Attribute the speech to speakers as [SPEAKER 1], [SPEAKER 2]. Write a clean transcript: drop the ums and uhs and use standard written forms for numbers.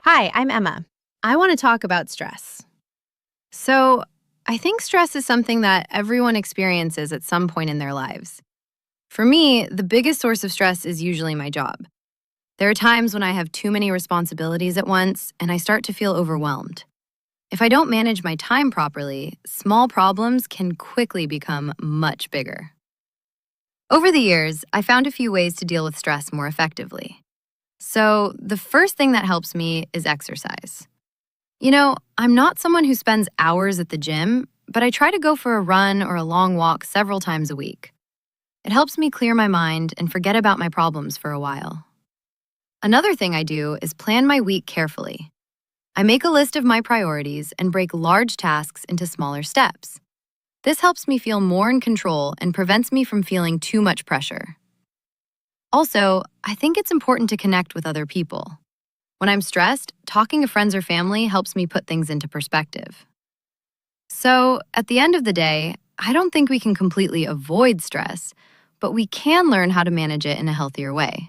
[SPEAKER 1] Hi, I'm Emma. I want to talk about stress. So, I think stress is something that everyone experiences at some point in their lives. For me, the biggest source of stress is usually my job. There are times when I have too many responsibilities at once and I start to feel overwhelmed. If I don't manage my time properly, small problems can quickly become much bigger. Over the years, I found a few ways to deal with stress more effectively. So, the first thing that helps me is exercise. I'm not someone who spends hours at the gym, but I try to go for a run or a long walk several times a week. It helps me clear my mind and forget about my problems for a while. Another thing I do is plan my week carefully. I make a list of my priorities and break large tasks into smaller steps. This helps me feel more in control and prevents me from feeling too much pressure. Also, I think it's important to connect with other people. When I'm stressed, talking to friends or family helps me put things into perspective. So, at the end of the day, I don't think we can completely avoid stress, but we can learn how to manage it in a healthier way.